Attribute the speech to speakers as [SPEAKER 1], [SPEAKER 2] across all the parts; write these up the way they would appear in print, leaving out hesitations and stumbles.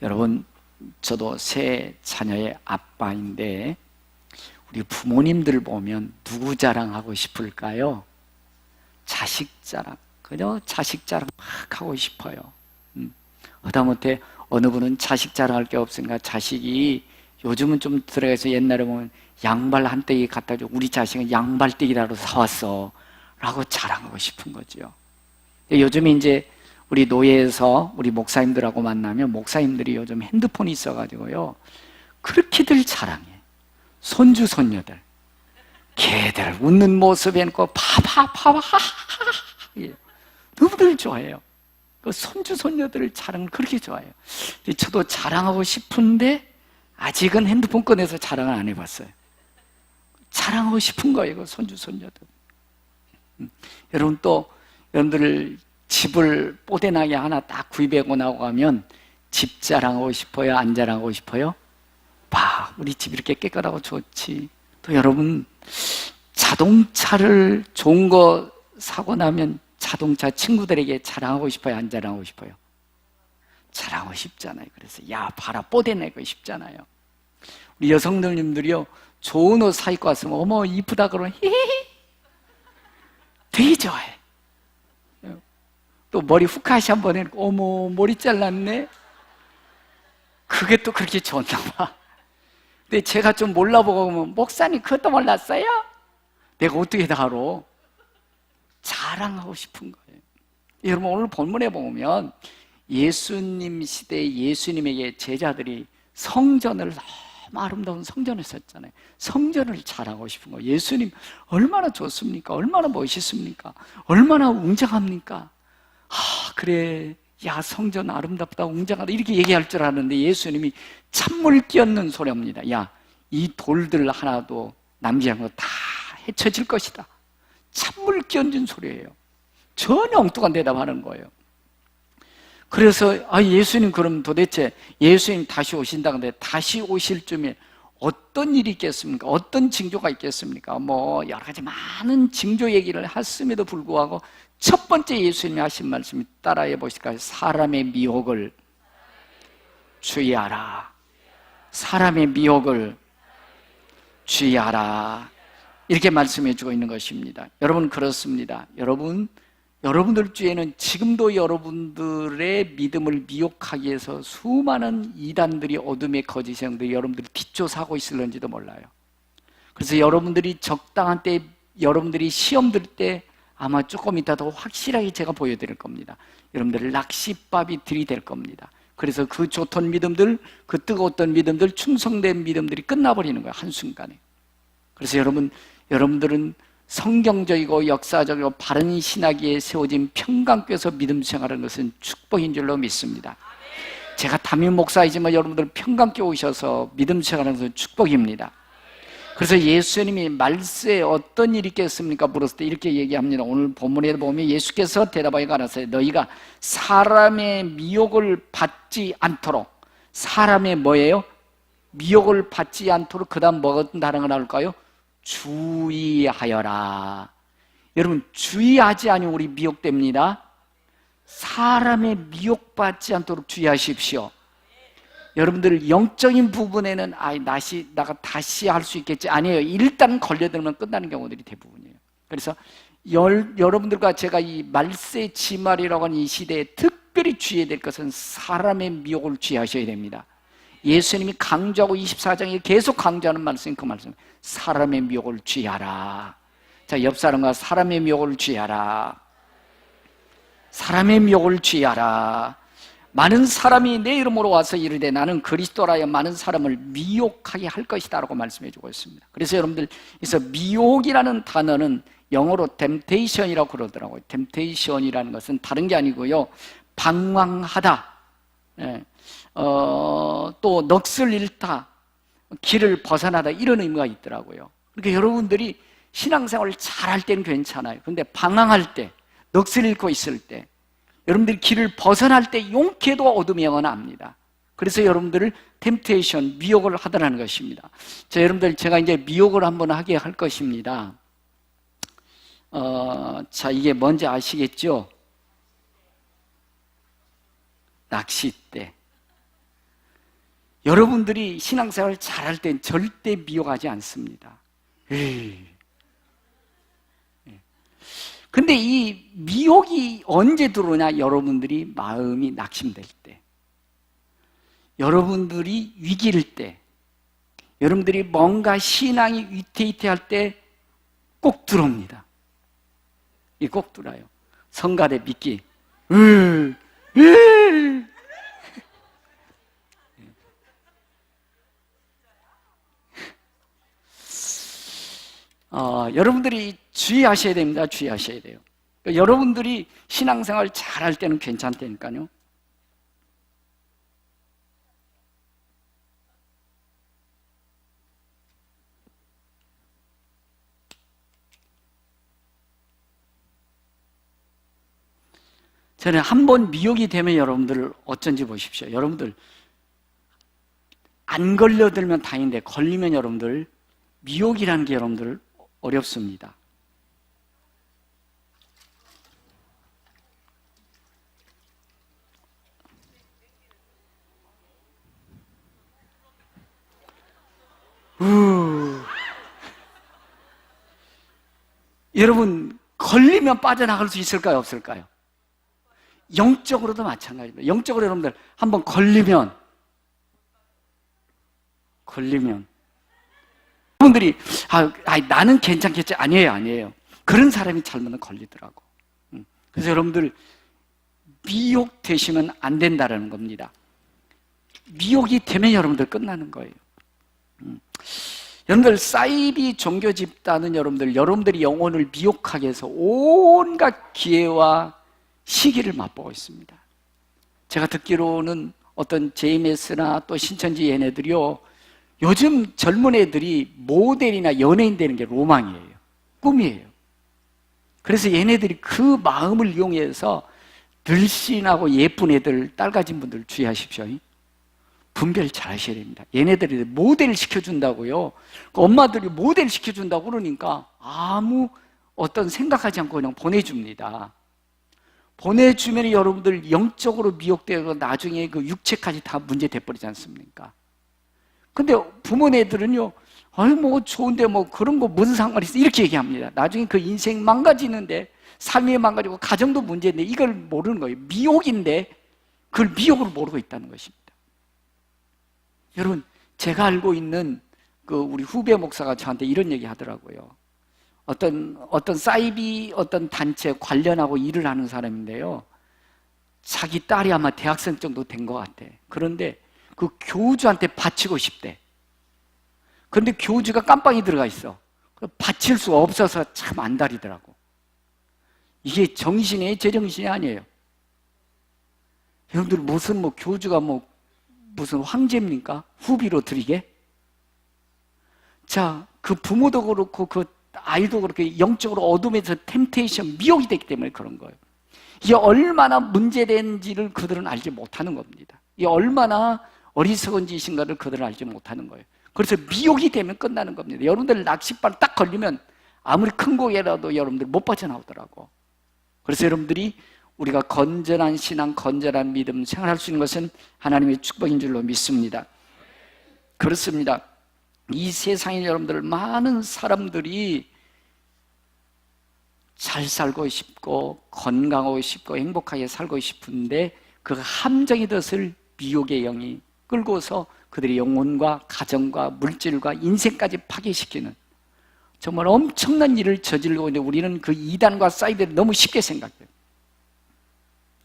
[SPEAKER 1] 여러분, 저도 세 자녀의 아빠인데 우리 부모님들 보면 누구 자랑하고 싶을까요? 자식 자랑. 그저 자식 자랑 막 하고 싶어요. 하다못해 어느 분은 자식 자랑할 게 없으니까 자식이 요즘은 좀 들어가서 옛날에 보면 양발 한 떼기 갖다 줘. 우리 자식은 양발떼기라도 사왔어 라고 자랑하고 싶은 거죠. 요즘에 이제 우리 노예에서 우리 목사님들하고 만나면 목사님들이 요즘 핸드폰이 있어가지고요 그렇게들 자랑해. 손주 손녀들 걔들 웃는 모습에 놓고 봐봐 너무들 좋아해요. 그 손주 손녀들을 자랑을 그렇게 좋아해요. 저도 자랑하고 싶은데 아직은 핸드폰 꺼내서 자랑을 안 해봤어요. 자랑하고 싶은 거예요, 그 손주 손녀들. 여러분, 또 여러분들 집을 뽀대나게 하나 딱 구입하고 나고 가면 집 자랑하고 싶어요, 안 자랑하고 싶어요? 봐, 우리 집 이렇게 깨끗하고 좋지. 또 여러분, 자동차를 좋은 거 사고 나면 자동차 친구들에게 자랑하고 싶어요, 안 자랑하고 싶어요? 자랑하고 싶잖아요. 그래서 야 봐라 뽀대내고 싶잖아요. 우리 여성들님들이요 좋은 옷 사 입고 왔으면 어머 이쁘다 그러면 히히히 되게 좋아해. 또 머리 후카시 한번 해놓고 어머 머리 잘랐네. 그게 또 그렇게 좋나 봐. 근데 제가 좀 몰라보고 보면 목사님 그것도 몰랐어요? 내가 어떻게 다 알아? 자랑하고 싶은 거예요. 여러분, 오늘 본문에 보면 예수님 시대에 예수님에게 제자들이 성전을 너무 아름다운 성전을 썼잖아요. 성전을 자랑하고 싶은 거예요. 예수님 얼마나 좋습니까? 얼마나 멋있습니까? 얼마나 웅장합니까? 그래, 야 성전 아름답다 웅장하다 이렇게 얘기할 줄 아는데 예수님이 찬물 끼얹는 소리입니다. 야, 이 돌들 하나도 남지 않고 다 헤쳐질 것이다. 찬물 끼얹은 소리예요. 전혀 엉뚱한 대답하는 거예요. 그래서 예수님 그럼 도대체 예수님 다시 오신다는데 다시 오실 쯤에 어떤 일이 있겠습니까? 어떤 징조가 있겠습니까? 뭐 여러 가지 많은 징조 얘기를 했음에도 불구하고 첫 번째 예수님이 하신 말씀이 따라해 보실까요? 사람의 미혹을 주의하라. 사람의 미혹을 주의하라. 이렇게 말씀해 주고 있는 것입니다. 여러분, 그렇습니다. 여러분들 중에는 지금도 여러분들의 믿음을 미혹하기 위해서 수많은 이단들이 어둠의 거짓 형들이 여러분들을 뒷조사하고 있을런지도 몰라요. 그래서 여러분들이 적당한 때 여러분들이 시험 들 때 아마 조금 이따 더 확실하게 제가 보여드릴 겁니다. 여러분들을 낚싯밥이 들이댈 겁니다. 그래서 그 좋던 믿음들, 그 뜨거웠던 믿음들, 충성된 믿음들이 끝나버리는 거예요, 한순간에. 그래서 여러분들은 성경적이고 역사적이고 바른 신학에 세워진 평강교에서 믿음 생활하는 것은 축복인 줄로 믿습니다. 제가 담임 목사이지만 여러분들 평강교 오셔서 믿음 생활하는 것은 축복입니다. 그래서 예수님이 말세에 어떤 일이 있겠습니까? 물었을 때 이렇게 얘기합니다. 오늘 본문에 보면 예수께서 대답하여 가라사대 너희가 사람의 미혹을 받지 않도록 사람의 뭐예요? 미혹을 받지 않도록 그 다음 뭐 어떤 단어가 나올까요? 주의하여라. 여러분, 주의하지 않으면 우리 미혹됩니다. 사람의 미혹받지 않도록 주의하십시오. 여러분들 영적인 부분에는 나가 다시 할 수 있겠지. 아니에요. 일단 걸려들면 끝나는 경우들이 대부분이에요. 그래서 여러분들과 제가 이 말세 지말이라고 하는 이 시대에 특별히 주의해야 될 것은 사람의 미혹을 주의하셔야 됩니다. 예수님이 강조하고 24장에 계속 강조하는 말씀이 그 말씀. 사람의 미혹을 주의하라. 자, 옆 사람과 사람의 미혹을 주의하라. 사람의 미혹을 주의하라. 많은 사람이 내 이름으로 와서 이르되 나는 그리스도라여 많은 사람을 미혹하게 할 것이다 라고 말씀해 주고 있습니다. 그래서 여러분들 그래서 미혹이라는 단어는 영어로 temptation이라고 그러더라고요. temptation이라는 것은 다른 게 아니고요, 방황하다, 또 넋을 잃다, 길을 벗어나다 이런 의미가 있더라고요. 그러니까 여러분들이 신앙생활을 잘할 때는 괜찮아요. 그런데 방황할 때, 넋을 잃고 있을 때, 여러분들이 길을 벗어날 때 용케도 어둠의 영은 압니다. 그래서 여러분들을 템테이션, 미혹을 하더라는 것입니다. 자, 여러분들 제가 이제 미혹을 한번 하게 할 것입니다. 자, 이게 뭔지 아시겠죠? 낚싯대. 여러분들이 신앙생활을 잘할 땐 절대 미혹하지 않습니다. 근데 이 미혹이 언제 들어오냐? 여러분들이 마음이 낙심될 때, 여러분들이 위기일 때, 여러분들이 뭔가 신앙이 위태위태할 때 꼭 들어옵니다. 이 꼭 들어요. 성가대 믿기. 여러분들이 주의하셔야 됩니다. 주의하셔야 돼요. 여러분들이 신앙생활 잘할 때는 괜찮다니까요. 저는 한번 미혹이 되면 여러분들 어쩐지 보십시오. 여러분들 안 걸려들면 다행인데 걸리면 여러분들 미혹이라는 게 여러분들 어렵습니다. 여러분 걸리면 빠져나갈 수 있을까요? 없을까요? 영적으로도 마찬가지입니다. 영적으로 여러분들 한번 걸리면 여러분들이 나는 괜찮겠지. 아니에요. 그런 사람이 잘못은 걸리더라고. 그래서 여러분들 미혹되시면 안 된다는 겁니다. 미혹이 되면 여러분들 끝나는 거예요. 여러분들 사이비 종교 집단은 여러분들이 영혼을 미혹하게 해서 온갖 기회와 시기를 맛보고 있습니다. 제가 듣기로는 어떤 JMS나 또 신천지 얘네들이요, 요즘 젊은 애들이 모델이나 연예인 되는 게 로망이에요. 꿈이에요. 그래서 얘네들이 그 마음을 이용해서 늘씬하고 예쁜 애들, 딸 가진 분들 주의하십시오. 분별 잘 하셔야 됩니다. 얘네들이 모델 시켜준다고요. 엄마들이 모델 시켜준다고 그러니까 아무 어떤 생각하지 않고 그냥 보내줍니다. 보내주면 여러분들 영적으로 미혹되고 나중에 그 육체까지 다 문제 돼버리지 않습니까? 근데 부모네들은요, 뭐 좋은데 뭐 그런 거 무슨 상관이 있어? 이렇게 얘기합니다. 나중에 그 인생 망가지는데, 삶이 망가지고 가정도 문제인데 이걸 모르는 거예요. 미혹인데 그걸 미혹으로 모르고 있다는 것입니다. 여러분, 제가 알고 있는 그 우리 후배 목사가 저한테 이런 얘기 하더라고요. 어떤 사이비 어떤 단체 관련하고 일을 하는 사람인데요, 자기 딸이 아마 대학생 정도 된 것 같아. 그런데 그 교주한테 바치고 싶대. 그런데 교주가 깜빵이 들어가 있어. 바칠 수가 없어서 참 안달이더라고. 이게 정신이 제정신이 아니에요. 여러분들 무슨 교주가 무슨 황제입니까? 후비로 드리게? 자, 그 부모도 그렇고 그 아이도 그렇게 영적으로 어둠에서 템테이션, 미혹이 되기 때문에 그런 거예요. 이게 얼마나 문제된지를 그들은 알지 못하는 겁니다. 이게 얼마나 어리석은 짓인가를 그들은 알지 못하는 거예요. 그래서 미혹이 되면 끝나는 겁니다. 여러분들 낚싯발 딱 걸리면 아무리 큰 고개라도 여러분들 못 빠져나오더라고. 그래서 여러분들이 우리가 건전한 신앙, 건전한 믿음 생활할 수 있는 것은 하나님의 축복인 줄로 믿습니다. 그렇습니다. 이 세상에 여러분들 많은 사람들이 잘 살고 싶고 건강하고 싶고 행복하게 살고 싶은데 그 함정이 덫을 미혹의 영이 끌고서 그들의 영혼과 가정과 물질과 인생까지 파괴시키는 정말 엄청난 일을 저지르고 있는데 우리는 그 이단과 사이비를 너무 쉽게 생각해요.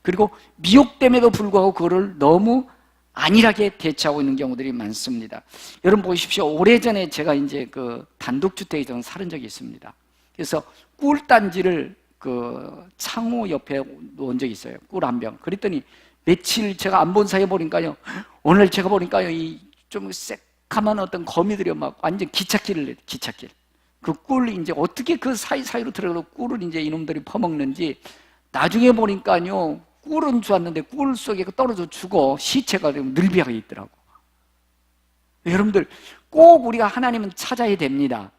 [SPEAKER 1] 그리고 미혹됨에도 불구하고 그거를 너무 안일하게 대처하고 있는 경우들이 많습니다. 여러분 보십시오. 오래전에 제가 이제 그 단독주택에 좀 살은 적이 있습니다. 그래서 꿀단지를 그 창호 옆에 놓은 적이 있어요. 꿀 한 병. 그랬더니 며칠 제가 안 본 사이에 보니까요, 오늘 제가 보니까요, 이 좀 새카만 어떤 거미들이 막 완전 기찻길을, 기찻길. 그 꿀 이제 어떻게 그 사이사이로 들어가서 꿀을 이제 이놈들이 퍼먹는지 나중에 보니까요, 꿀은 좋았는데 꿀 속에 떨어져 죽어 시체가 늘비하게 있더라고. 여러분들 꼭 우리가 하나님은 찾아야 됩니다.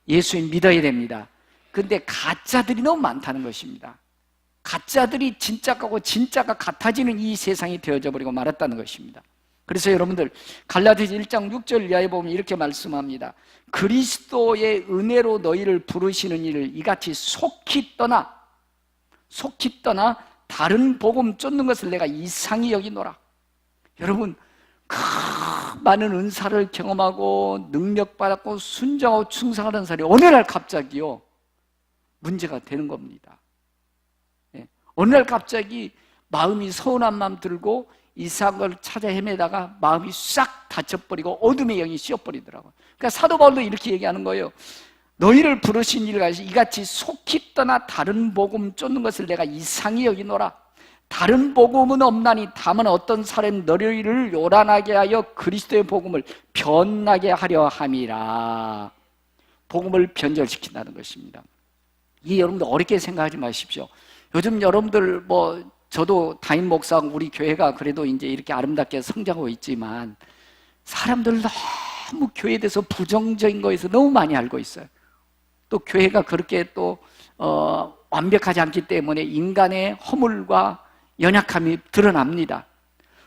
[SPEAKER 1] 예수님 믿어야 됩니다. 근데 가짜들이 너무 많다는 것입니다. 가짜들이 진짜가고 진짜가 같아지는 이 세상이 되어져 버리고 말았다는 것입니다. 그래서 여러분들 갈라디아서 1장 6절 이하에 보면 이렇게 말씀합니다. 그리스도의 은혜로 너희를 부르시는 일을 이같이 속히 떠나 다른 복음 쫓는 것을 내가 이상히 여기노라. 여러분, 그 많은 은사를 경험하고 능력받았고 순종하고 충성하는 사람이 어느 날 갑자기요 문제가 되는 겁니다. 어느 날 갑자기 마음이 서운한 마음 들고 이삭을 찾아 헤매다가 마음이 싹 닫혀버리고 어둠의 영이 씌어버리더라고요. 그러니까 사도 바울도 이렇게 얘기하는 거예요. 너희를 부르신 일을 이같이 속히 떠나 다른 복음 쫓는 것을 내가 이상히 여기노라. 다른 복음은 없나니 다만 어떤 사람이 너희를 요란하게 하여 그리스도의 복음을 변하게 하려 함이라. 복음을 변절시킨다는 것입니다. 이 여러분들 어렵게 생각하지 마십시오. 요즘 여러분들 저도 담임 목사하고 우리 교회가 그래도 이제 이렇게 아름답게 성장하고 있지만 사람들 너무 교회에 대해서 부정적인 거에서 너무 많이 알고 있어요. 또 교회가 그렇게 또 완벽하지 않기 때문에 인간의 허물과 연약함이 드러납니다.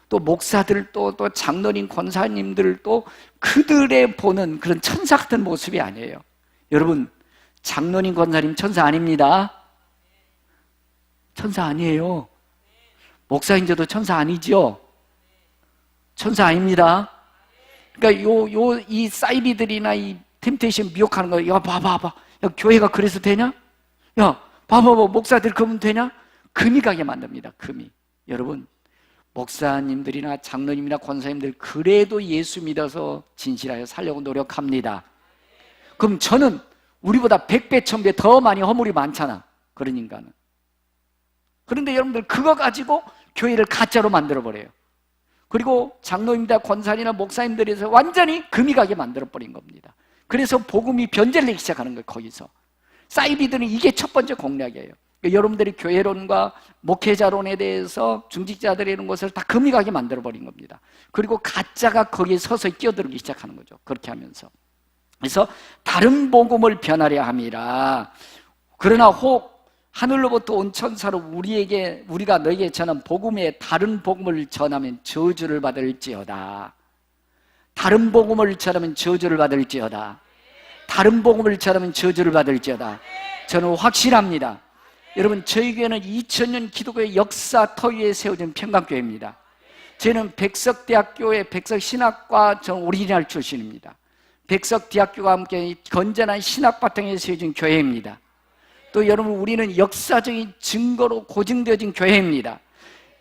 [SPEAKER 1] 또 목사들도 또 장로님 권사님들도 그들의 보는 그런 천사 같은 모습이 아니에요. 여러분, 장로님 권사님 천사 아닙니다. 천사 아니에요. 목사인데도 천사 아니죠? 천사 아닙니다. 그러니까 이 사이비들이나 이 템테이션 미혹하는 거, 야, 봐봐. 야, 교회가 그래서 되냐? 야, 봐봐. 목사들 그러면 되냐? 금이 가게 만듭니다. 금이. 여러분, 목사님들이나 장로님이나 권사님들 그래도 예수 믿어서 진실하여 살려고 노력합니다. 그럼 저는 우리보다 100배, 1000배 더 많이 허물이 많잖아. 그런 인간은. 그런데 여러분들 그거 가지고 교회를 가짜로 만들어버려요. 그리고 장로님이나 권사님이나 목사님들에서 완전히 금이 가게 만들어버린 겁니다. 그래서 복음이 변절되기 시작하는 거예요. 거기서 사이비들은 이게 첫 번째 공략이에요. 여러분들이 교회론과 목회자론에 대해서 중직자들이 이런 것을 다 금이 가게 만들어버린 겁니다. 그리고 가짜가 거기에 서서히 끼어들기 시작하는 거죠. 그렇게 하면서. 그래서 다른 복음을 변하려 함이라. 그러나 혹 하늘로부터 온 천사로 우리가 너에게 전한 복음에 다른 복음을 전하면 저주를 받을지어다. 다른 복음을 전하면 저주를 받을지어다. 다른 복음을 전하면 저주를 받을지어다. 저는 확실합니다. 여러분, 저희 교회는 2000년 기독교의 역사 터 위에 세워진 평강교회입니다. 저는 백석대학교의 백석신학과 전 오리지널 출신입니다. 백석대학교와 함께 건전한 신학 바탕에 세워진 교회입니다. 또 여러분, 우리는 역사적인 증거로 고증되어진 교회입니다.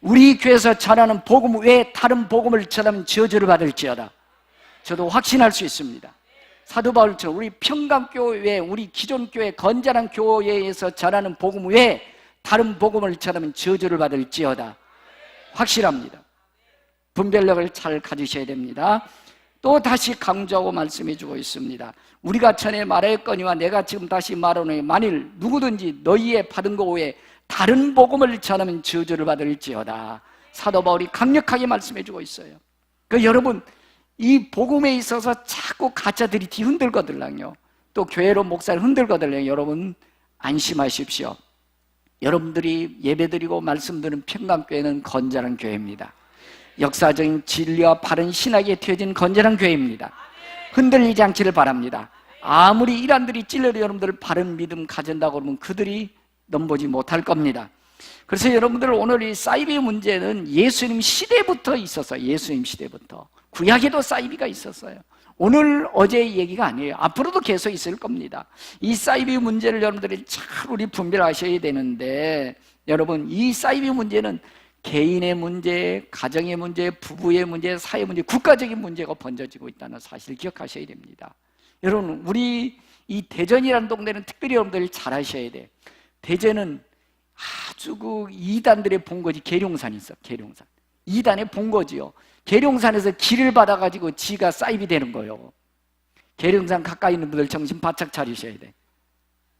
[SPEAKER 1] 우리 교회에서 전하는 복음 외에 다른 복음을 전하면 저주를 받을지어다. 저도 확신할 수 있습니다. 사도 바울처럼 우리 평강교회, 우리 기존 교회, 건전한 교회에서 전하는 복음 외에 다른 복음을 전하면 저주를 받을지어다. 확실합니다. 분별력을 잘 가지셔야 됩니다. 또 다시 강조하고 말씀해주고 있습니다. 우리가 전에 말하였거니와 내가 지금 다시 말하노니 만일 누구든지 너희의 받은 것 외에 다른 복음을 전하면 저주를 받을지어다. 사도 바울이 강력하게 말씀해주고 있어요. 여러분, 이 복음에 있어서 자꾸 가짜들이 뒤흔들거들랑요. 또 교회로 목사를 흔들거들랑요. 여러분 안심하십시오. 여러분들이 예배드리고 말씀드리는 평강교회는 건전한 교회입니다. 역사적인 진리와 바른 신학에 튀어진 건전한 교회입니다. 흔들리지 않기를 바랍니다. 아무리 이란들이 찔러도 여러분들 바른 믿음 가진다고 그러면 그들이 넘보지 못할 겁니다. 그래서 여러분들 오늘 이 사이비 문제는 예수님 시대부터 있었어요. 예수님 시대부터. 구약에도 사이비가 있었어요. 오늘 어제의 얘기가 아니에요. 앞으로도 계속 있을 겁니다. 이 사이비 문제를 여러분들이 잘 우리 분별하셔야 되는데, 여러분, 이 사이비 문제는 개인의 문제, 가정의 문제, 부부의 문제, 사회 문제, 국가적인 문제가 번져지고 있다는 사실을 기억하셔야 됩니다. 여러분, 우리 이 대전이라는 동네는 특별히 여러분들이 잘 아셔야 돼요. 대전은 아주 그 이단들의 본거지. 계룡산이 있어. 계룡산. 이단의 본거지요. 계룡산에서 길을 받아가지고 지가 사이비 되는 거예요. 계룡산 가까이 있는 분들 정신 바짝 차리셔야 돼.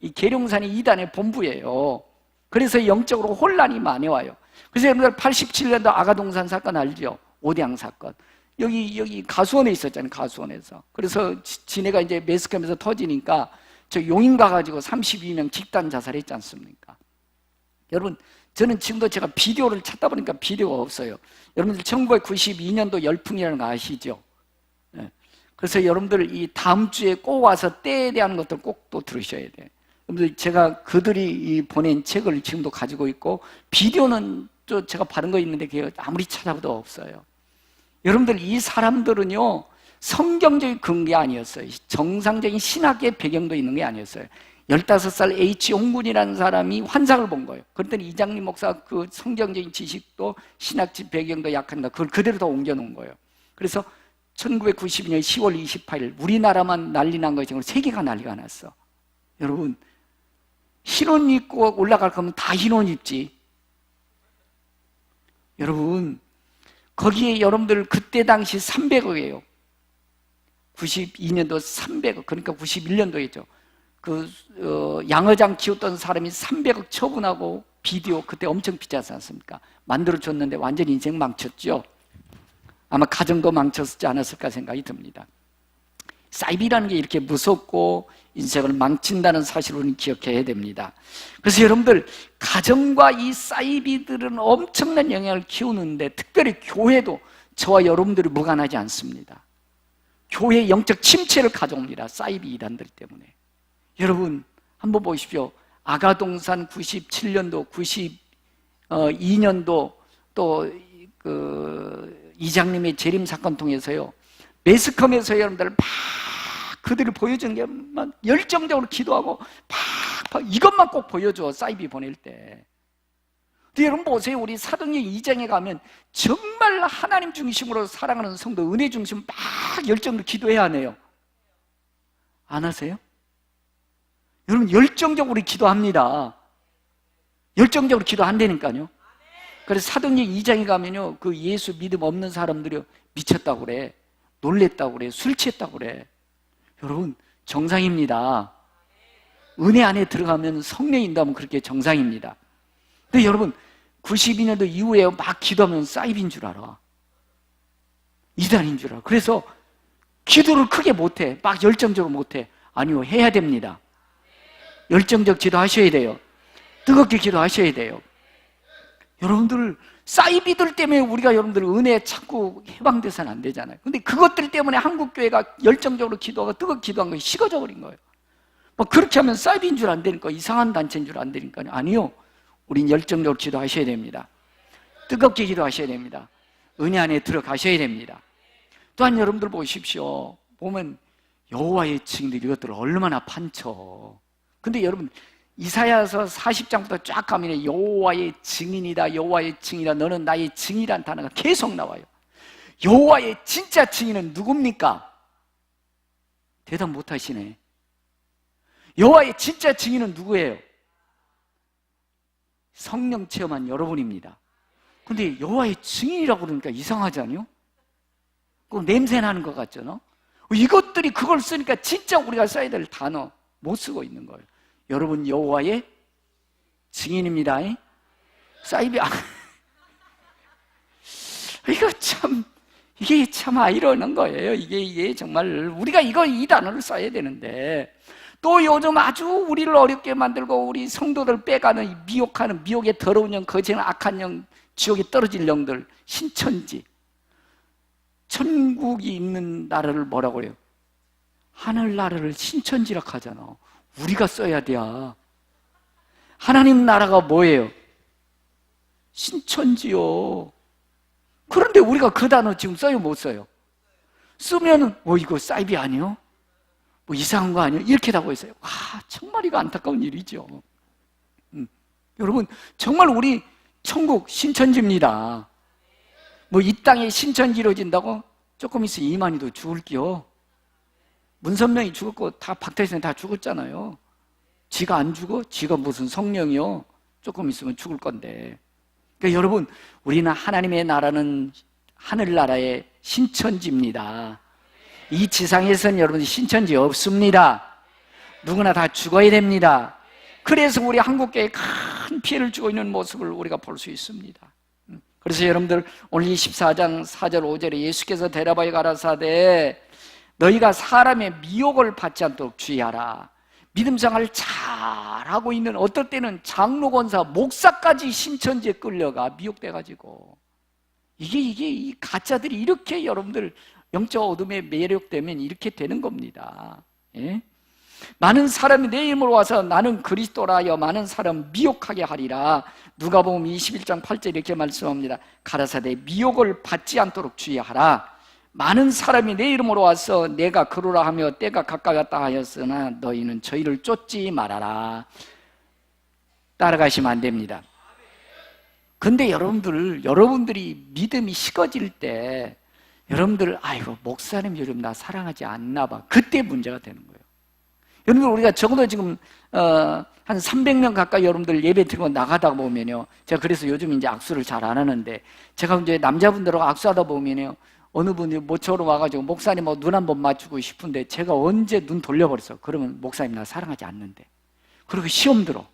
[SPEAKER 1] 이 계룡산이 이단의 본부예요. 그래서 영적으로 혼란이 많이 와요. 그래서 여러분들 87년도 아가동산 사건 알죠? 오대양 사건. 여기 가수원에 있었잖아요. 가수원에서. 그래서 지네가 이제 매스컴에서 터지니까 저 용인 가가지고 32명 집단 자살했지 않습니까? 여러분, 저는 지금도 제가 비디오를 찾다 보니까 비디오가 없어요. 여러분들 1992년도 열풍이라는 거 아시죠? 네. 그래서 여러분들 이 다음 주에 꼭 와서 때에 대한 것들 꼭 또 들으셔야 돼요. 여러분들 제가 그들이 보낸 책을 지금도 가지고 있고 비디오는 또 제가 받은 거 있는데 그게 아무리 찾아봐도 없어요. 여러분들 이 사람들은요 성경적인 근거 아니었어요. 정상적인 신학의 배경도 있는 게 아니었어요. 15살 H. 용군이라는 사람이 환상을 본 거예요. 그랬더니 이장림 목사가 그 성경적인 지식도 신학적 배경도 약한가 그걸 그대로 다 옮겨놓은 거예요. 그래서 1992년 10월 28일 우리나라만 난리 난 것이 아니라 세계가 난리가 났어. 여러분 흰옷 입고 올라갈 거면 다 흰옷 입지. 여러분 거기에 여러분들 그때 당시 300억이에요. 92년도 300억, 그러니까 91년도였죠. 양어장 키웠던 사람이 300억 처분하고 비디오 그때 엄청 비싸지 않습니까? 만들어줬는데 완전히 인생 망쳤죠. 아마 가정도 망쳤지 않았을까 생각이 듭니다. 사이비라는 게 이렇게 무섭고 인생을 망친다는 사실을 우리는 기억해야 됩니다. 그래서 여러분들 가정과 이 사이비들은 엄청난 영향을 키우는데 특별히 교회도 저와 여러분들이 무관하지 않습니다. 교회의 영적 침체를 가져옵니다. 사이비 이단들 때문에. 여러분 한번 보십시오. 아가동산 97년도 92년도 또 이장님의 재림 사건 통해서요 매스컴에서 여러분들 막 그들을 보여주는 게 막 열정적으로 기도하고 막 이것만 꼭 보여줘. 사이비 보낼 때. 근데 여러분 보세요. 우리 사도행전 2장에 가면 정말 하나님 중심으로 사랑하는 성도 은혜 중심 막 열정으로 기도해야 하네요. 안 하세요? 여러분 열정적으로 기도합니다. 열정적으로 기도 안 되니까요. 그래서 사도행전 2장에 가면요 그 예수 믿음 없는 사람들이 미쳤다고 그래. 놀랬다고 그래. 술 취했다고 그래. 여러분 정상입니다. 은혜 안에 들어가면 성령이 인도하면 그렇게 정상입니다. 근데 여러분 92년도 이후에 막 기도하면 사이비인 줄 알아. 이단인 줄 알아. 그래서 기도를 크게 못해. 막 열정적으로 못해. 아니요 해야 됩니다. 열정적 기도하셔야 돼요. 뜨겁게 기도하셔야 돼요. 여러분들 사이비들 때문에 우리가 여러분들 은혜 찾고 해방돼서는 안 되잖아요. 근데 그것들 때문에 한국교회가 열정적으로 기도하고 뜨겁게 기도한 것이 식어져 버린 거예요. 뭐 그렇게 하면 사이비인 줄 안 되니까 이상한 단체인 줄 안 되니까요. 아니요. 우린 열정적으로 기도하셔야 됩니다. 뜨겁게 기도하셔야 됩니다. 은혜 안에 들어가셔야 됩니다. 또한 여러분들 보십시오. 보면 여호와의 증인들 이것들을 얼마나 판쳐. 근데 여러분 이사야서 40장부터 쫙 가면 여호와의 증인이다 여호와의 증인이다 너는 나의 증인이라는 단어가 계속 나와요. 여호와의 진짜 증인은 누굽니까? 대답 못하시네. 여호와의 진짜 증인은 누구예요? 성령 체험한 여러분입니다. 근데 여호와의 증인이라고 그러니까 이상하지 않아요? 그 냄새 나는 것 같잖아. 이것들이 그걸 쓰니까 진짜 우리가 써야 될 단어 못 쓰고 있는 거예요. 여러분 여호와의 증인입니다. 사이비 이게 참 아이러는 거예요. 이게 정말 우리가 이 단어를 써야 되는데 또 요즘 아주 우리를 어렵게 만들고 우리 성도들 빼가는 미혹하는 미혹의 더러운 영, 거짓은 악한 영, 지옥에 떨어질 영들, 신천지. 천국이 있는 나라를 뭐라고 그래요? 하늘나라를 신천지라 하잖아. 우리가 써야 돼야. 하나님 나라가 뭐예요? 신천지요. 그런데 우리가 그 단어 지금 써요, 못 써요? 쓰면은 이거 사이비 아니에요? 뭐 이상한 거 아니에요? 이렇게 하고 있어요. 와, 정말 이거 안타까운 일이죠. 여러분 정말 우리 천국 신천지입니다. 뭐 이 땅에 신천지 이루어진다고? 조금 있으면 이만희도 죽을게요. 문선명이 죽었고 다 박태선 다 죽었잖아요. 지가 안 죽어? 지가 무슨 성령이요? 조금 있으면 죽을 건데. 그러니까 여러분 우리는 하나님의 나라는 하늘나라의 신천지입니다. 이 지상에서는 여러분 신천지 없습니다. 누구나 다 죽어야 됩니다. 그래서 우리 한국교회에 큰 피해를 주고 있는 모습을 우리가 볼 수 있습니다. 그래서 여러분들 오늘 24장 4절 5절에 예수께서 대답하여 가라사대 너희가 사람의 미혹을 받지 않도록 주의하라. 믿음 생활을 잘하고 있는, 어떨 때는 장로, 권사, 목사까지 신천지에 끌려가 미혹돼가지고, 이 가짜들이 이렇게 여러분들 영적 어둠에 매력되면 이렇게 되는 겁니다. 예? 많은 사람이 내 이름으로 와서 나는 그리스도라 하여 많은 사람 미혹하게 하리라. 누가복음 21장 8절 이렇게 말씀합니다. 가라사대 미혹을 받지 않도록 주의하라. 많은 사람이 내 이름으로 와서 내가 그러라 하며 때가 가까이 왔다 하였으나 너희는 저희를 쫓지 말아라. 따라가시면 안 됩니다. 근데 여러분들이 믿음이 식어질 때 여러분들, 아이고 목사님 요즘 나 사랑하지 않나 봐, 그때 문제가 되는 거예요. 여러분들, 우리가 적어도 지금 한 300명 가까이 여러분들 예배 드리고 나가다 보면요, 제가 그래서 요즘 이제 악수를 잘 안 하는데, 제가 이제 남자분들하고 악수하다 보면요, 어느 분이 모처럼 와가지고 목사님 눈 한 번 맞추고 싶은데 제가 언제 눈 돌려버렸어. 그러면 목사님 나 사랑하지 않는데. 그리고 시험 들어.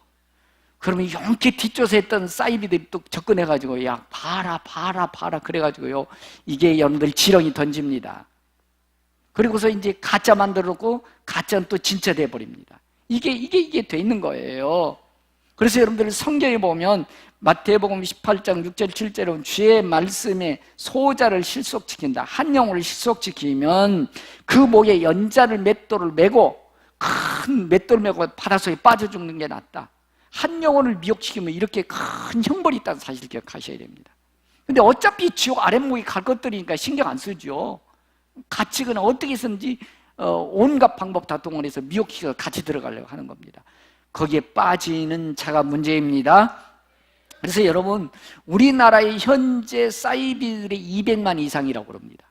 [SPEAKER 1] 그러면 용케 뒷조사 했던 사이비들이 또 접근해가지고 야 봐라 그래가지고요, 이게 여러분들 지렁이 던집니다. 그리고서 이제 가짜 만들었고 가짜는 또 진짜 돼버립니다. 이게 돼 있는 거예요. 그래서 여러분들 성경에 보면 마태복음 18장 6절 7절에 보면 주의 말씀에 소자를 실속시킨다. 한 영혼을 실속시키면 그 목에 연자를 맷돌을 메고, 큰 맷돌을 메고 바닷속에 빠져 죽는 게 낫다. 한 영혼을 미혹시키면 이렇게 큰 형벌이 있다는 사실을 기억하셔야 됩니다. 근데 어차피 지옥 아랫목이 갈 것들이니까 신경 안 쓰죠. 같이 그냥 어떻게 해서든지 온갖 방법 다 동원해서 미혹시켜서 같이 들어가려고 하는 겁니다. 거기에 빠지는 자가 문제입니다. 그래서 여러분, 우리나라의 현재 사이비들이 200만 이상이라고 그럽니다.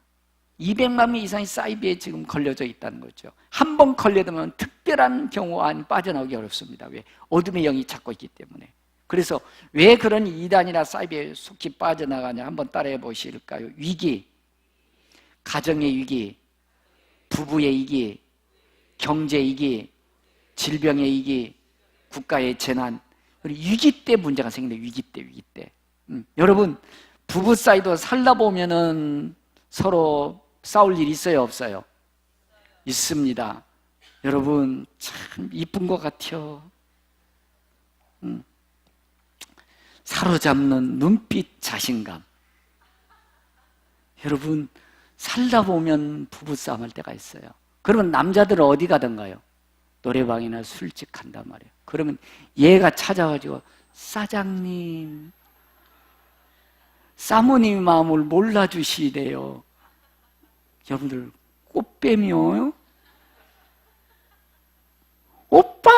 [SPEAKER 1] 200만 명 이상이 사이비에 지금 걸려져 있다는 거죠. 한 번 걸려들면 특별한 경우 아니면 빠져나오기 어렵습니다. 왜? 어둠의 영이 잡고 있기 때문에. 그래서 왜 그런 이단이나 사이비에 속히 빠져나가냐, 한번 따라해 보실까요? 위기, 가정의 위기, 부부의 위기, 경제 위기, 질병의 위기, 국가의 재난, 위기 때 문제가 생긴다. 위기 때. 여러분, 부부 사이도 살다 보면은 서로 싸울 일 있어요, 없어요? 있습니다. 여러분, 참 이쁜 것 같아요. 사로잡는 눈빛, 자신감. 여러분, 살다 보면 부부싸움 할 때가 있어요. 그러면 남자들은 어디 가던가요? 노래방이나 술집 간단 말이에요. 그러면 얘가 찾아가지고 사장님, 사모님 마음을 몰라주시대요. 여러분들, 꽃뱀이요? 오빠!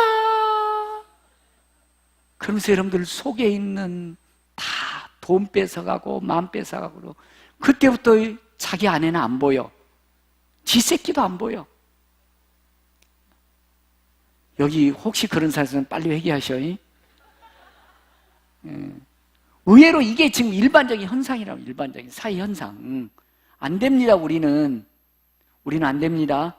[SPEAKER 1] 그러면서 여러분들 속에 있는 다 돈 뺏어가고 마음 뺏어가고, 그때부터 자기 아내는 안 보여. 지 새끼도 안 보여. 여기 혹시 그런 사람은 빨리 회개하셔. 의외로 이게 지금 일반적인 현상이라고, 일반적인 사회 현상. 안 됩니다, 우리는 안 됩니다.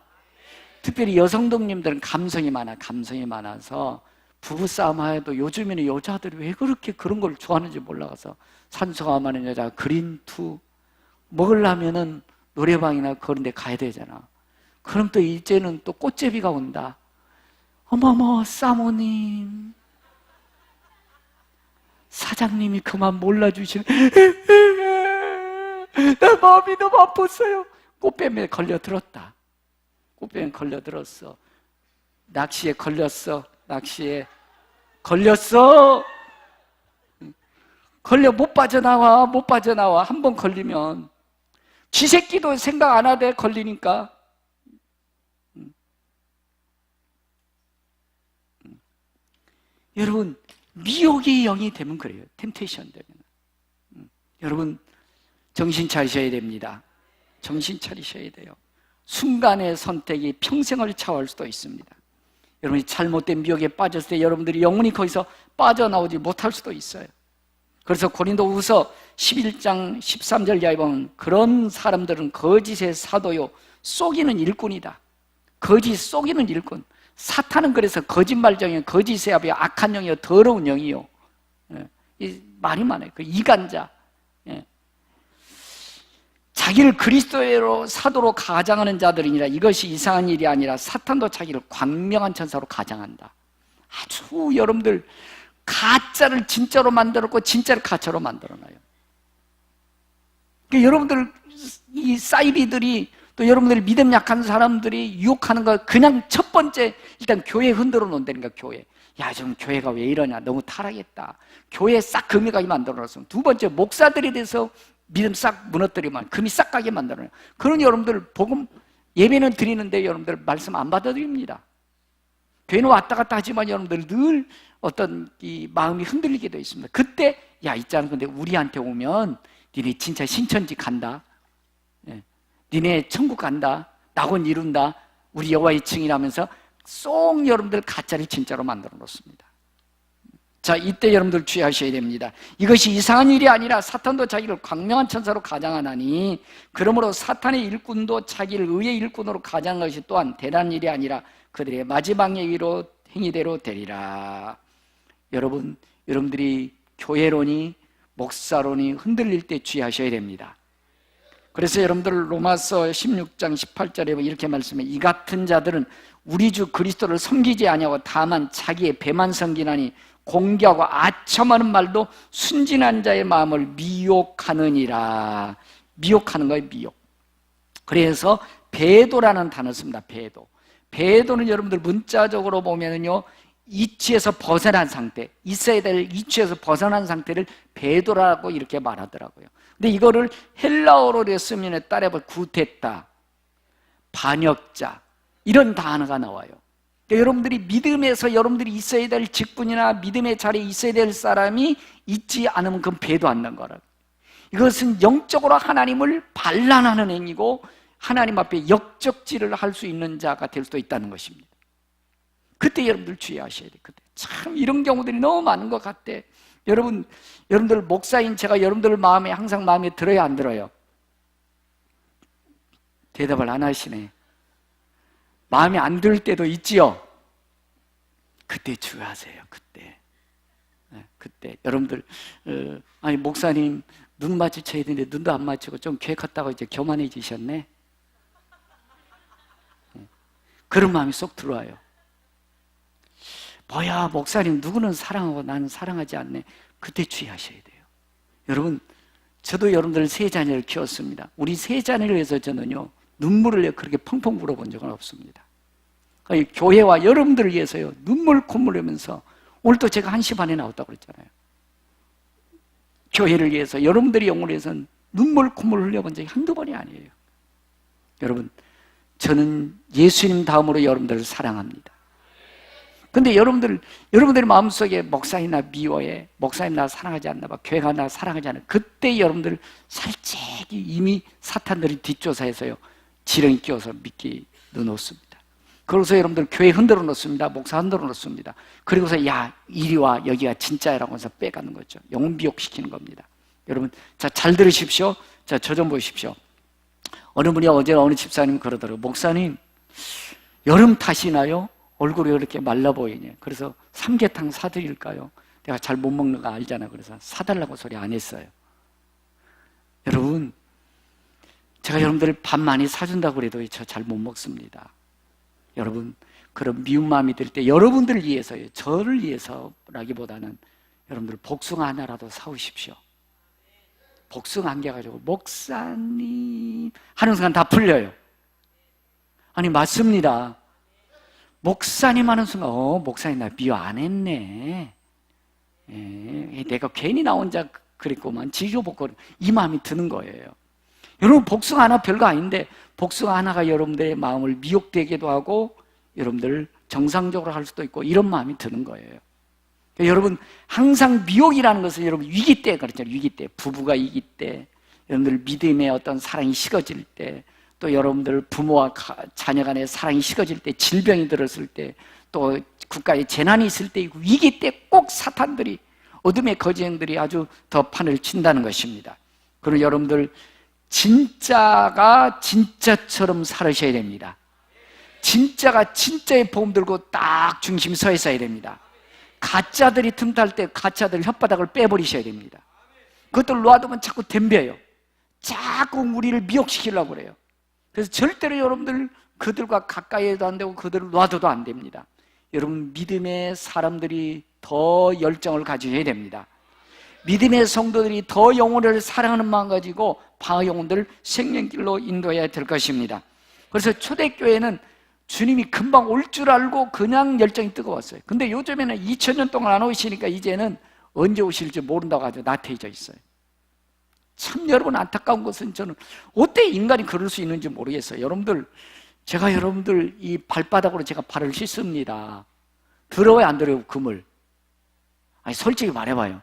[SPEAKER 1] 특별히 여성동님들은 감성이 많아서 부부싸움 해도 요즘에는 여자들이 왜 그렇게 그런 걸 좋아하는지 몰라서 산소가 많은 여자 그린투 먹으려면은 노래방이나 그런 데 가야 되잖아. 그럼 또 이제는 또 꽃제비가 온다. 어머머, 사모님, 사장님이 그만 몰라주시는, 나 마음이 너무 아팠어요. 꽃뱀에 걸려들었다. 꽃뱀에 걸려들었어. 낚시에 걸렸어. 낚시에 걸렸어. 못 빠져나와. 한 번 걸리면 지 새끼도 생각 안 하대. 걸리니까. 여러분, 미혹의 영이 되면 그래요. 템테이션 되면. 여러분, 정신 차리셔야 됩니다. 정신 차리셔야 돼요. 순간의 선택이 평생을 차오할 수도 있습니다. 여러분이 잘못된 미혹에 빠졌을 때 여러분들이 영원히 거기서 빠져나오지 못할 수도 있어요. 그래서 고린도후서 11장 13절 이하에 보면 그런 사람들은 거짓의 사도요 속이는 일꾼이다. 거짓 속이는 일꾼. 사탄은 그래서 거짓말쟁이, 거짓의 아비요, 악한 영이요, 더러운 영이요. 이 말이 많아요. 그 이간자. 자기를 그리스도로 사도로 가장하는 자들이니라. 이것이 이상한 일이 아니라 사탄도 자기를 광명한 천사로 가장한다. 아주 여러분들 가짜를 진짜로 만들었고 진짜를 가짜로 만들어놔요. 그러니까 여러분들 이 사이비들이 또 여러분들이 믿음 약한 사람들이 유혹하는 거 그냥 첫 번째 일단 교회 흔들어 놓는다니까. 교회. 야, 좀 교회가 왜 이러냐, 너무 타락했다, 교회 싹 금이 가게 만들어놨어. 두 번째, 목사들에 대해서 믿음 싹 무너뜨리면 금이 싹 가게 만들어요. 그런 여러분들 복음 예배는 드리는데 여러분들 말씀 안 받아드립니다. 교회는 왔다 갔다 하지만 여러분들 늘 어떤 이 마음이 흔들리게 되어 있습니다. 그때 야, 있잖아, 근데 우리한테 오면 니네 진짜 신천지 간다, 니네 천국 간다, 낙원 이룬다, 우리 여호와의 증인이라면서 쏙 여러분들 가짜를 진짜로 만들어 놓습니다. 자, 이때 여러분들 주의하셔야 됩니다. 이것이 이상한 일이 아니라 사탄도 자기를 광명한 천사로 가장하나니 그러므로 사탄의 일꾼도 자기를 의의 일꾼으로 가장한 것이 또한 대단한 일이 아니라 그들의 마지막 얘기로 행위대로 되리라. 여러분들이 교회론이 목사론이 흔들릴 때 주의하셔야 됩니다. 그래서 여러분들 로마서 16장 18절에 이렇게 말씀해, 이 같은 자들은 우리 주 그리스도를 섬기지 아니하고 다만 자기의 배만 섬기나니 공개하고 아첨하는 말도 순진한 자의 마음을 미혹하느니라. 미혹하는 거예요, 미혹. 그래서 배도라는 단어를 씁니다. 배도는 여러분들 문자적으로 보면은요, 이치에서 벗어난 상태, 있어야 될 이치에서 벗어난 상태를 배도라고 이렇게 말하더라고요. 근데 이거를 헬라어로 쓰면 따라해볼 구테타, 반역자, 이런 단어가 나와요. 그러니까 여러분들이 믿음에서 여러분들이 있어야 될 직분이나 믿음의 자리에 있어야 될 사람이 있지 않으면 그건 배도 안 난 거라고. 이것은 영적으로 하나님을 반란하는 행위고 하나님 앞에 역적질을 할 수 있는 자가 될 수도 있다는 것입니다. 그때 여러분들 주의하셔야 돼요. 그때 참 이런 경우들이 너무 많은 것 같대. 여러분들 목사인 제가 여러분들 마음에 항상 마음에 들어요, 안 들어요? 대답을 안 하시네. 마음에 안 들 때도 있지요. 그때 주의하세요. 그때 여러분들 아니 목사님 눈 마주쳐야 되는데 눈도 안 맞추고 좀 계획했다고 이제 교만해지셨네. 그런 마음이 쏙 들어와요. 뭐야, 목사님 누구는 사랑하고 나는 사랑하지 않네. 그때 주의하셔야 돼요. 여러분, 저도 여러분들 세 자녀를 키웠습니다. 우리 세 자녀를 위해서 저는요, 눈물을 그렇게 펑펑 불어본 적은 없습니다. 교회와 여러분들을 위해서요, 눈물 콧물 흘리면서, 오늘 또 제가 1시 반에 나왔다고 그랬잖아요. 교회를 위해서, 여러분들의 영혼을 위해서는 눈물 콧물 흘려본 적이 한두 번이 아니에요. 여러분, 저는 예수님 다음으로 여러분들을 사랑합니다. 근데 여러분들의 마음속에 목사님 나 미워해, 목사님 나 사랑하지 않나 봐, 교회가 나 사랑하지 않아, 그때 여러분들 살짝이 이미 사탄들이 뒷조사해서요, 지렁이 끼워서 믿기 넣어놓습니다. 그래서 여러분들 교회 흔들어 놓습니다. 목사 흔들어 놓습니다. 그리고서 야, 이리 와, 여기가 진짜라고 해서 빼가는 거죠. 영혼 비옥시키는 겁니다. 여러분, 자, 잘 들으십시오. 자, 저 좀 보십시오. 어느 분이 어느 집사님 그러더라고요. 목사님, 여름 탓이나요? 얼굴이 이렇게 말라 보이네. 그래서 삼계탕 사드릴까요? 내가 잘 못 먹는 거 알잖아. 그래서 사달라고 소리 안 했어요. 여러분, 제가 여러분들 밥 많이 사준다고 그래도 저 잘 못 먹습니다. 여러분, 그런 미운 마음이 들 때 여러분들을 위해서요, 저를 위해서라기보다는 여러분들 복숭아 하나라도 사오십시오. 복숭아 한 개 가지고 목사님 하는 순간 다 풀려요. 아니 맞습니다. 목사님 하는 순간 목사님 나 미워 안 했네. 내가 괜히 나 혼자 그랬구만 지조복고 이 마음이 드는 거예요. 여러분, 복숭아 하나 별거 아닌데 복숭아 하나가 여러분들의 마음을 미혹되게도 하고 여러분들 정상적으로 할 수도 있고 이런 마음이 드는 거예요. 그러니까 여러분, 항상 미혹이라는 것은 여러분 위기 때 그렇잖아요. 위기 때, 부부가 위기 때, 여러분들 믿음의 어떤 사랑이 식어질 때, 또 여러분들 부모와 자녀 간의 사랑이 식어질 때, 질병이 들었을 때, 또 국가에 재난이 있을 때, 위기 때 꼭 사탄들이, 어둠의 거지들이 아주 더 판을 친다는 것입니다. 그리고 여러분들 진짜가 진짜처럼 살으셔야 됩니다. 진짜가 진짜의 보험 들고 딱 중심 서 있어야 됩니다. 가짜들이 틈탈 때 가짜들 혓바닥을 빼버리셔야 됩니다. 그것들 놓아두면 자꾸 덤벼요. 자꾸 우리를 미혹시키려고 그래요. 그래서 절대로 여러분들 그들과 가까이에도 안 되고 그들을 놔둬도 안 됩니다. 여러분, 믿음의 사람들이 더 열정을 가져야 됩니다. 믿음의 성도들이 더 영혼을 사랑하는 마음 가지고 방아 영혼들을 생명길로 인도해야 될 것입니다. 그래서 초대교회는 주님이 금방 올 줄 알고 그냥 열정이 뜨거웠어요. 근데 요즘에는 2000년 동안 안 오시니까 이제는 언제 오실지 모른다고 아주 나태해져 있어요. 참 여러분, 안타까운 것은 저는 어떻게 인간이 그럴 수 있는지 모르겠어요. 여러분들, 제가 여러분들 이 발바닥으로 제가 발을 씻습니다. 더러워요, 안 더러워요, 그물? 아니, 솔직히 말해봐요.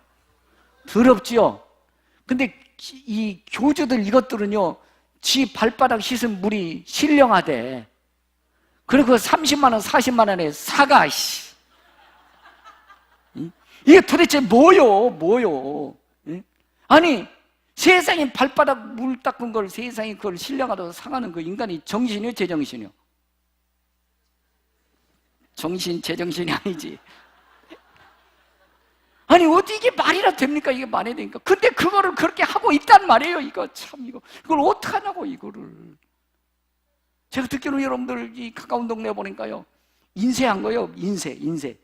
[SPEAKER 1] 더럽지요? 근데 이 교주들 이것들은요, 지 발바닥 씻은 물이 신령하대. 그리고 30만 원, 40만 원에 사가, 씨. 이게 도대체 뭐요? 아니, 세상에 발바닥 물 닦은 걸 세상에 그걸 신령하다고 상하는 그 인간이 정신이요, 제정신이요? 정신, 제정신이 아니지. 아니, 어떻게 이게 말이나 됩니까? 이게 말이 되니까. 근데 그거를 그렇게 하고 있단 말이에요. 이거 참, 이걸 어떡하냐고, 이거를. 제가 듣기로 여러분들 이 가까운 동네에 보니까요, 인쇄한 거예요. 인쇄.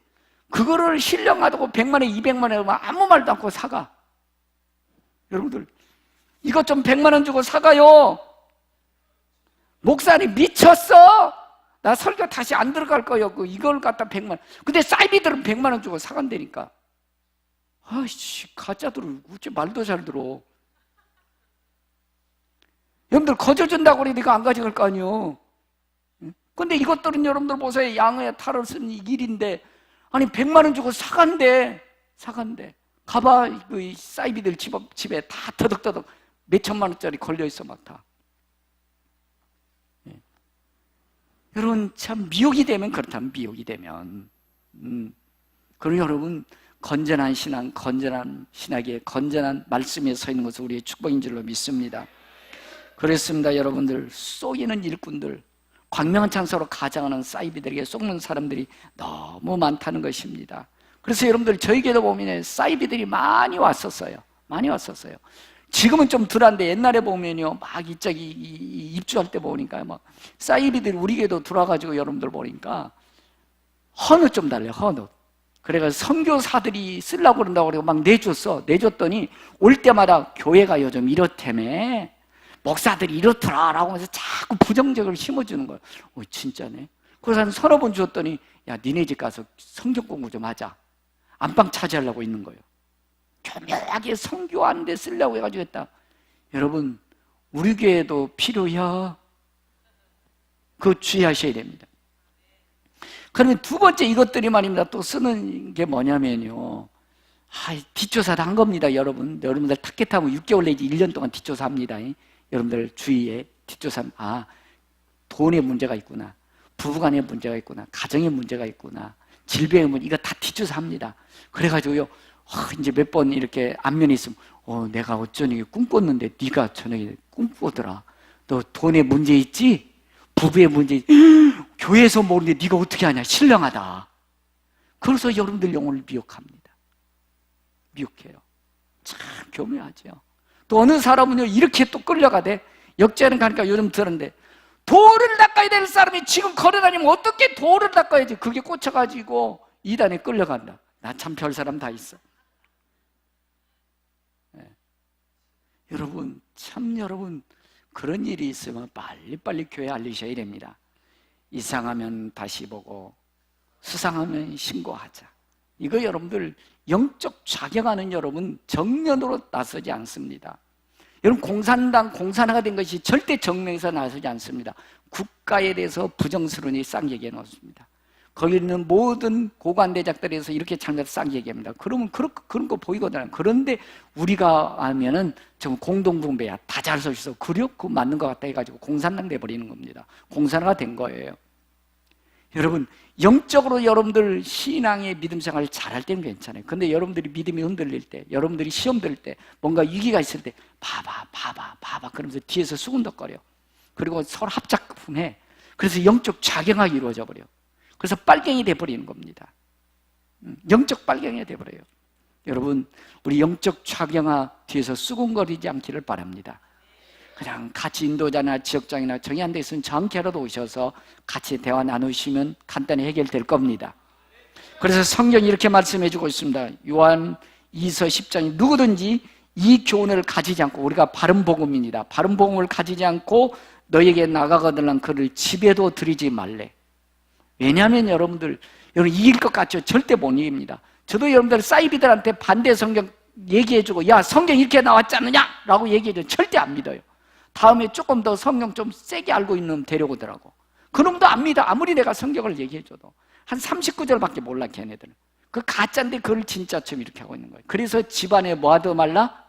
[SPEAKER 1] 그거를 신령하다고 100만 원, 200만 원 아무 말도 않고 사가. 여러분들, 이것 좀 100만 원 주고 사가요. 목사님 미쳤어? 나 설교 다시 안 들어갈 거예요. 이걸 갖다 100만 원. 근데 사이비들은 100만 원 주고 사간다니까. 아이씨, 가짜들은 어째 말도 잘 들어. 여러분들 거저준다고 그래 내가 안 가져갈 거 아니에요. 근데 이것들은 여러분들 보세요. 양의 탈을 쓴 일인데, 아니 100만 원 주고 사간대. 가봐, 그 사이비들 집에 다 터덕터덕 몇 천만 원짜리 걸려있어 막 다. 여러분, 참 미혹이 되면 그렇다면 미혹이 되면 그럼 여러분, 건전한 신앙, 건전한 신학의 건전한 말씀에 서 있는 것은 우리의 축복인 줄로 믿습니다. 그렇습니다. 여러분들, 속이는 일꾼들, 광명한 창소로 가장하는 사이비들에게 속는 사람들이 너무 많다는 것입니다. 그래서 여러분들, 저에게도 보면 사이비들이 많이 왔었어요. 지금은 좀 덜한데 옛날에 보면요, 막 이쪽이 입주할 때 보니까 막 사이비들이 우리에게도 들어와가지고 여러분들 보니까 헌옷 좀 달래, 헌옷. 그래가지고 선교사들이 쓰려고 그런다고 그러고 막 내줬더니 올 때마다 교회가 요즘 이렇다며, 목사들이 이렇더라라고 하면서 자꾸 부정적으로 심어주는 거예요. 진짜네. 그래서 한 서너 번 주었더니, 야, 니네 집 가서 성경 공부 좀 하자. 안방 차지하려고 있는 거예요. 교묘하게 선교하는 데 쓰려고 해가지고 했다. 여러분, 우리 교회도 필요해요. 그거 주의하셔야 됩니다. 그러면 두 번째, 이것들이 말입니다. 또 쓰는 게 뭐냐면요, 뒷조사를 한 겁니다. 여러분들 타켓 타고 6개월 내지 1년 동안 뒷조사 합니다. 여러분들 주위에 뒷조사, 돈에 문제가 있구나, 부부간에 문제가 있구나, 가정에 문제가 있구나, 질병의 문제, 이거 다 뒷조사 합니다. 그래가지고요, 이제 몇 번 이렇게 안면에 있으면, 내가 어쩌니 꿈꿨는데 네가 저녁에 꿈꾸더라. 너 돈에 문제 있지? 부부의 문제 있지? 교회에서 모르는데 네가 어떻게 하냐? 신령하다. 그래서 여러분들 영혼을 미혹합니다. 미혹해요. 참 교묘하죠. 또 어느 사람은요, 이렇게 또 끌려가대. 역제는 가니까 요즘 들었는데, 돌을 닦아야 될 사람이 지금 걸어다니면 어떻게 돌을 닦아야지? 그게 꽂혀가지고 이단에 끌려간다. 나 참 별 사람 다 있어. 여러분, 여러분, 그런 일이 있으면 빨리빨리 교회에 알리셔야 됩니다. 이상하면 다시 보고, 수상하면 신고하자. 이거 여러분들, 영적 자경하는 여러분 정면으로 나서지 않습니다. 여러분, 공산화가 된 것이 절대 정면에서 나서지 않습니다. 국가에 대해서 부정스러운 쌍 얘기해 놓습니다. 거기 있는 모든 고관대작들에서 이렇게 장면을 쌍 얘기합니다. 그러면 그런 거 보이거든요. 그런데 우리가 하면은 좀 공동분배야, 다 잘 서 있어, 그려? 그거 맞는 것 같다 해가지고 공산당 돼버리는 겁니다. 공산화가 된 거예요. 여러분, 영적으로 여러분들 신앙의 믿음 생활을 잘할 때는 괜찮아요. 근데 여러분들이 믿음이 흔들릴 때, 여러분들이 시험 들 때, 뭔가 위기가 있을 때, 봐봐 그러면서 뒤에서 수군덕거려. 그리고 서로 합작품해. 그래서 영적 자경학이 이루어져 버려. 그래서 빨갱이 돼버리는 겁니다. 영적 빨갱이가 돼버려요. 여러분, 우리 영적 자경학 뒤에서 수군거리지 않기를 바랍니다. 그냥 같이 인도자나 지역장이나 정이 안 돼 있으면 정케라도 오셔서 같이 대화 나누시면 간단히 해결될 겁니다. 그래서 성경이 이렇게 말씀해 주고 있습니다. 요한 2서 10장이 누구든지 이 교훈을 가지지 않고, 우리가 바른 복음입니다. 바른 복음을 가지지 않고 너에게 나가거들란 그를 집에도 들이지 말래. 왜냐하면 여러분 이길 것 같죠? 절대 못 이깁니다. 저도 여러분들 사이비들한테 반대 성경 얘기해주고, 야 성경 이렇게 나왔지 않느냐? 라고 얘기해주면 절대 안 믿어요. 다음에 조금 더 성경 좀 세게 알고 있는 놈 데려오더라고. 그놈도 안 믿어. 아무리 내가 성경을 얘기해줘도 한 39절밖에 몰라. 걔네들은 그 가짜인데 그걸 진짜처럼 이렇게 하고 있는 거예요. 그래서 집안에 뭐 하더 말라?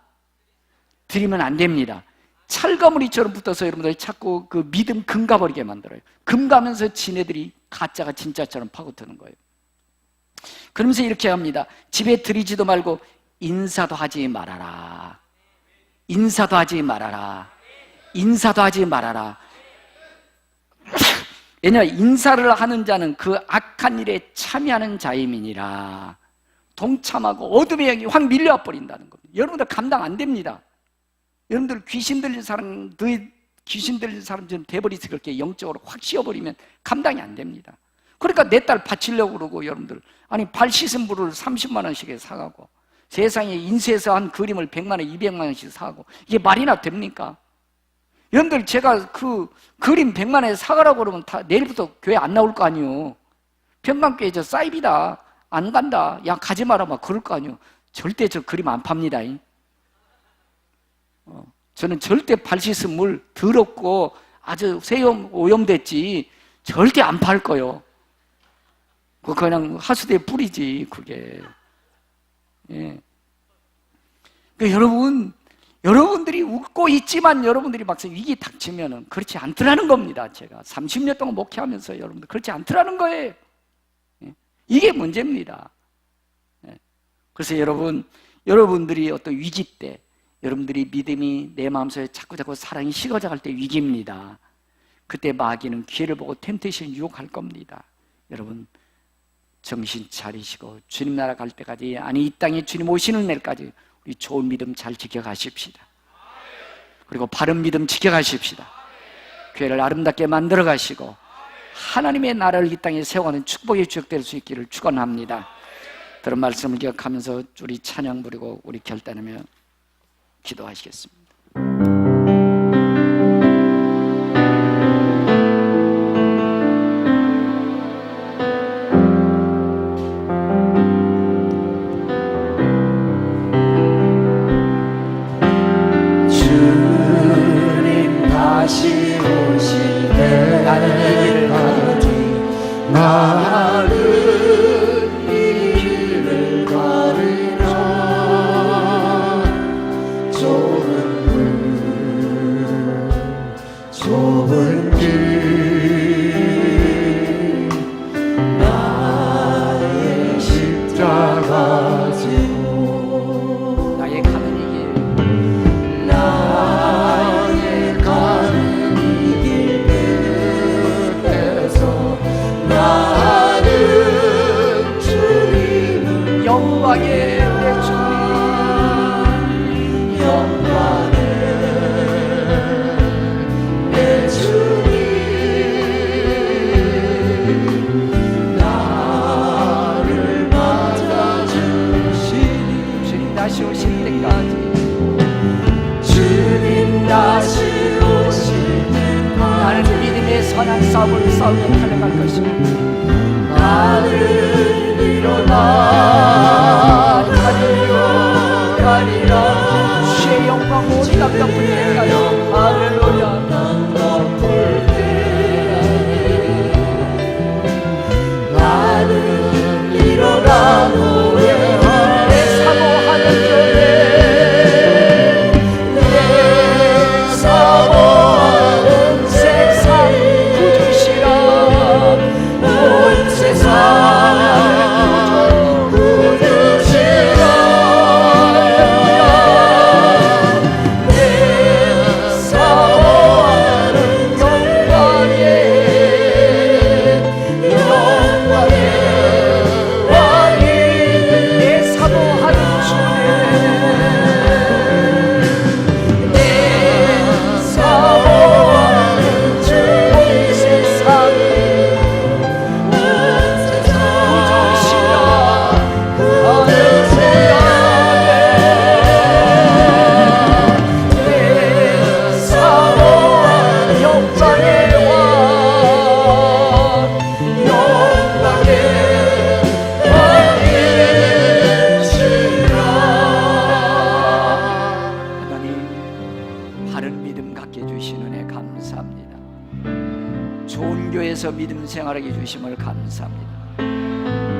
[SPEAKER 1] 드리면 안 됩니다. 찰가무리처럼 붙어서 여러분들이 자꾸 그 믿음 금가버리게 만들어요. 금가면서 지네들이 가짜가 진짜처럼 파고드는 거예요. 그러면서 이렇게 합니다. 집에 들이지도 말고 인사도 하지 말아라. 인사도 하지 말아라. 인사도 하지 말아라. 왜냐하면 인사를 하는 자는 그 악한 일에 참여하는 자임이니라. 동참하고 어둠의 영이 확 밀려와 버린다는 겁니다. 여러분들 감당 안 됩니다. 여러분들 귀신 들린 사람, 귀신 들린 사람처럼 돼버리서 그렇게 영적으로 확 씌워버리면 감당이 안 됩니다. 그러니까 내 딸 바치려고 그러고, 여러분들 아니 발 씻은 물을 30만 원씩에 사가고, 세상에 인쇄해서 한 그림을 100만 원, 200만 원씩 사고, 이게 말이나 됩니까? 여러분들 제가 그 그림 100만 원에 사가라고 그러면 다 내일부터 교회 안 나올 거 아니에요. 평강교회 저 사이비다, 안 간다, 야 가지 마라 막 그럴 거 아니에요. 절대 저 그림 안 팝니다. 저는 절대 발 씻은 물 더럽고 아주 세염 오염됐지 절대 안 팔 거요. 그거 그냥 하수대에 뿌리지 그게. 예. 그러니까 여러분들이 웃고 있지만 여러분들이 막상 위기 닥치면은 그렇지 않더라는 겁니다. 제가 30년 동안 목회하면서 여러분들 그렇지 않더라는 거예요. 예. 이게 문제입니다. 예. 그래서 여러분들이 어떤 위기 때, 여러분들이 믿음이 내 마음속에 자꾸 사랑이 식어져 갈 때 위기입니다. 그때 마귀는 기회를 보고 템테이션 유혹할 겁니다. 여러분 정신 차리시고 주님 나라 갈 때까지, 아니 이 땅에 주님 오시는 날까지 우리 좋은 믿음 잘 지켜가십시다. 그리고 바른 믿음 지켜가십시다. 교회를 아름답게 만들어 가시고 하나님의 나라를 이 땅에 세워가는 축복의 주역 될 수 있기를 축원합니다. 그런 말씀을 기억하면서 우리 찬양 부리고 우리 결단하며 기도하시겠습니다.
[SPEAKER 2] 주님 다시 오실 때
[SPEAKER 1] 나는 이 길을 가리라.
[SPEAKER 2] 나는 이 길을 가리라. 좁은 길 나의 십자가 지고
[SPEAKER 1] 나의 가는 이 길,
[SPEAKER 2] 나의 가는 이 길 끝에서 나는 주님을
[SPEAKER 1] 영광의 내 주님,
[SPEAKER 2] 영광의 내 주님 나를 맞아주시니
[SPEAKER 1] 주님 다시 오실 때까지
[SPEAKER 2] 주님 다시 오실 때까지
[SPEAKER 1] 나는 믿음의 선한 싸움을 싸우며 달려갈 것입니다.
[SPEAKER 2] 나를 일어나 가리라
[SPEAKER 1] 주의 영광 온 땅 덮을 때까지 할렐루야.
[SPEAKER 2] 덮을 때 나는 일어나 노래하네.
[SPEAKER 1] 내 사모하는 교회,
[SPEAKER 2] 내 사모하는
[SPEAKER 1] 세상 구주시라.
[SPEAKER 2] 온 세상 구주
[SPEAKER 1] 감사합니다. 좋은 교회에서 믿음 생활하게 주심을 감사합니다.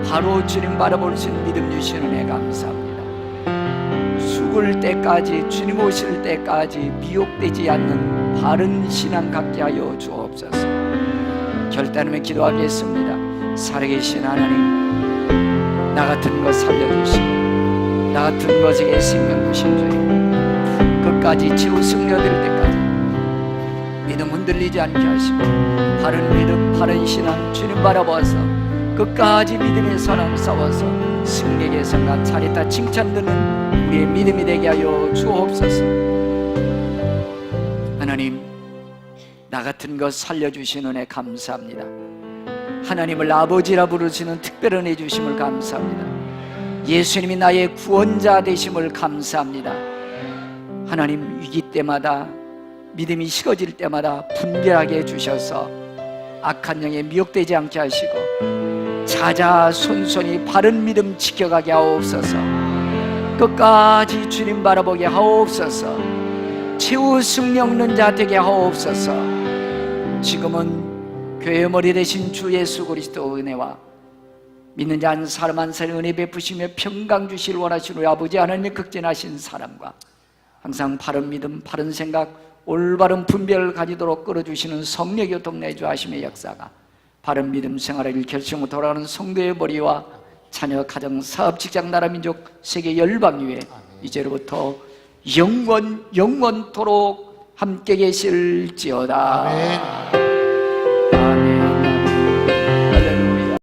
[SPEAKER 1] 바로 주님 바라볼 수 있는 믿음 주시는 은혜 감사합니다. 죽을 때까지, 주님 오실 때까지 미혹되지 않는 바른 신앙 갖게 하여 주옵소서. 결단하며 기도하겠습니다. 살아계신 하나님, 나 같은 것 살려주시고 나 같은 것에게 생명 주신 주님, 끝까지 치유 승려될 때까지 믿음 흔들리지 않게 하시고 바른 믿음, 바른 신앙 주님 바라보아서 끝까지 믿음의 선함 싸워서 승리의 선과 차례다 칭찬 듣는 우리의 믿음이 되게 하여 주옵소서. 하나님, 나 같은 것 살려주시는 은혜 감사합니다. 하나님을 아버지라 부르시는 특별한 은혜 주심을 감사합니다. 예수님이 나의 구원자 되심을 감사합니다. 하나님, 위기 때마다 믿음이 식어질 때마다 분별하게 해주셔서 악한 영에 미혹되지 않게 하시고 자자손손이 바른 믿음 지켜가게 하옵소서. 끝까지 주님 바라보게 하옵소서. 최후 승리 없는 자 되게 하옵소서. 지금은 교회의 머리 되신 주 예수 그리스도 은혜와 믿는 자 한 사람 한 사람 은혜 베푸시며 평강 주실 원하시는 우리 아버지 하나님의 극진하신 사랑과 항상 바른 믿음, 바른 생각, 올바른 분별을 가지도록 끌어주시는 성령의 교통 내주하심의 역사가 바른 믿음 생활을 결심으로 돌아가는 성도의 머리와 자녀, 가정, 사업, 직장, 나라, 민족, 세계 열방 위에 이제로부터 영원토록 함께 계실지어다.
[SPEAKER 2] 아멘.